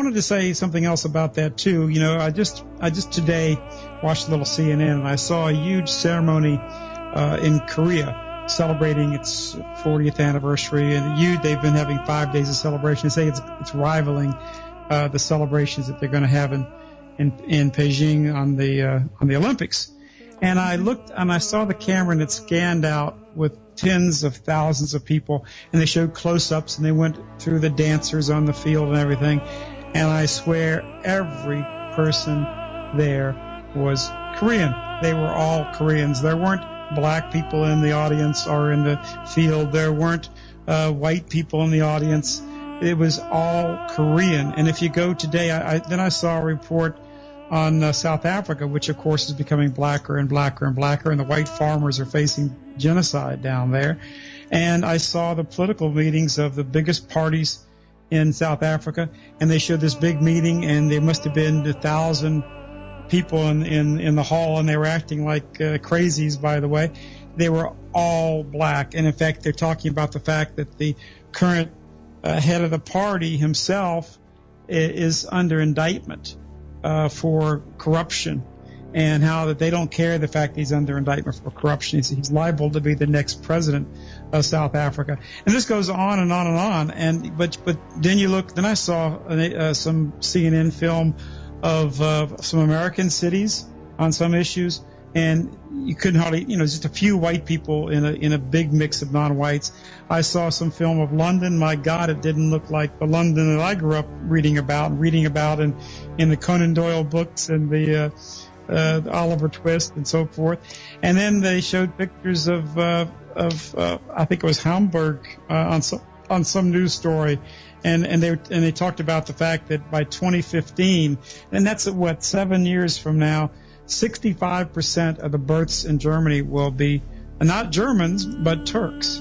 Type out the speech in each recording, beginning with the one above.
wanted to say something else about that too. You know, I just today watched a little CNN, and I saw a huge ceremony in Korea celebrating its 40th anniversary, and they've been having 5 days of celebration. They say it's rivaling the celebrations that they're going to have in Beijing on the Olympics. And I looked and I saw the camera, and it scanned out with tens of thousands of people, and they showed close-ups, and they went through the dancers on the field and everything. And I swear every person there was Korean. They were all Koreans. There weren't black people in the audience or in the field. There weren't white people in the audience. It was all Korean. And if you go today, I saw a report on South Africa, which of course is becoming blacker and blacker and blacker, and the white farmers are facing genocide down there. And I saw the political meetings of the biggest parties in South Africa, and they showed this big meeting, and there must have been 1,000 people in the hall, and they were acting like crazies, by the way. They were all black, and in fact they're talking about the fact that the current head of the party himself is under indictment for corruption, and how that they don't care the fact he's under indictment for corruption. He's liable to be the next president of South Africa. And this goes on and on and on. But then you look, then I saw some CNN film of some American cities on some issues, and you couldn't hardly, just a few white people in a big mix of non-whites. I saw some film of London. My God, it didn't look like the London that I grew up reading about in the Conan Doyle books and the Oliver Twist and so forth. And then they showed pictures of I think it was Hamburg on some news story, and they talked about the fact that by 2015, and that's 7 years from now, 65% of the births in Germany will be not Germans but Turks.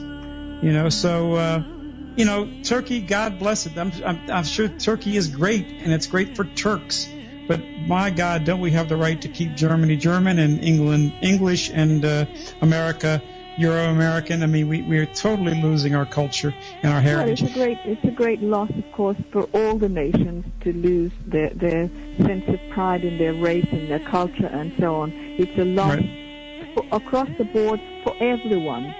Turkey, God bless it. I'm sure Turkey is great, and it's great for Turks. But my God, don't we have the right to keep Germany German and England English and America Euro-American? I mean, we're totally losing our culture and our heritage. Well, it's a great loss, of course, for all the nations to lose their sense of pride in their race and their culture and so on. It's a loss across the board for everyone,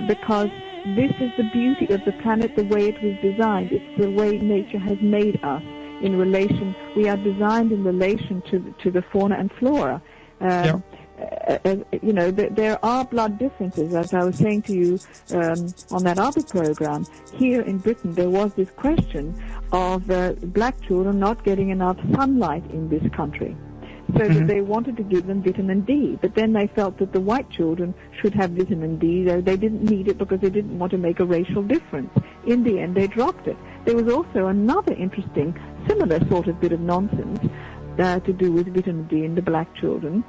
because this is the beauty of the planet, the way it was designed. It's the way nature has made us. We are designed in relation to the fauna and flora. There are blood differences, as I was saying to you on that other program. Here in Britain, there was this question of black children not getting enough sunlight in this country, so that they wanted to give them vitamin D. But then they felt that the white children should have vitamin D, though they didn't need it because they didn't want to make a racial difference. In the end, they dropped it. There was also another interesting, similar sort of bit of nonsense to do with vitamin D in the black children,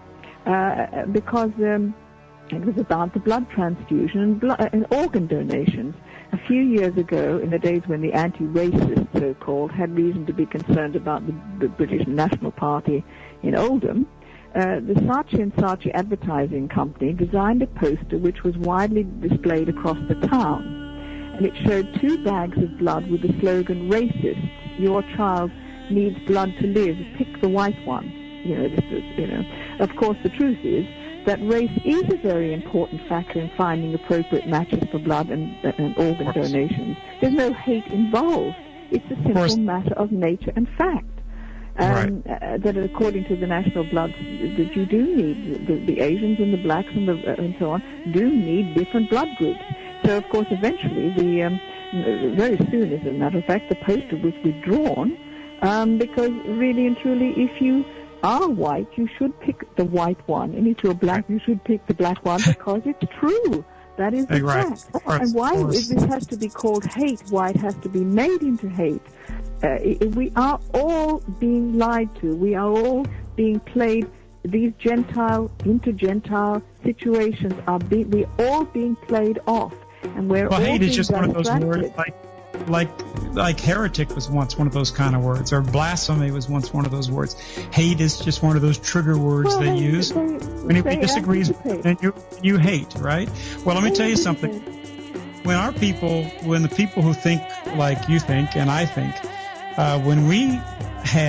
because it was about the blood transfusion and organ donations. A few years ago, in the days when the anti-racists, so-called, had reason to be concerned about the British National Party in Oldham, the Saatchi & Saatchi advertising company designed a poster which was widely displayed across the town. And it showed 2 bags of blood with the slogan, "Racists, your child needs blood to live, pick the white one." Of course, the truth is that race is a very important factor in finding appropriate matches for blood and organ donations. There's no hate involved. It's a simple matter of nature and fact. That according to the national bloods, that you do need, the Asians and the blacks and so on, do need different blood groups. So, of course, eventually, very soon, as a matter of fact, the poster was withdrawn, because really and truly, if you are white, you should pick the white one, and if you're black, you should pick the black one, because it's true. That is the fact. And why this has to be called hate, why it has to be made into hate, we are all being lied to. We are all being played. These inter-Gentile situations we're all being played off. And we're all hate is just one of those distracted. words, like heretic was once one of those kind of words, or blasphemy was once one of those words. Hate is just one of those trigger words they use. Anybody disagrees with it, and you hate, right? Well, let me tell you something. When the people who think like you think and I think, When we had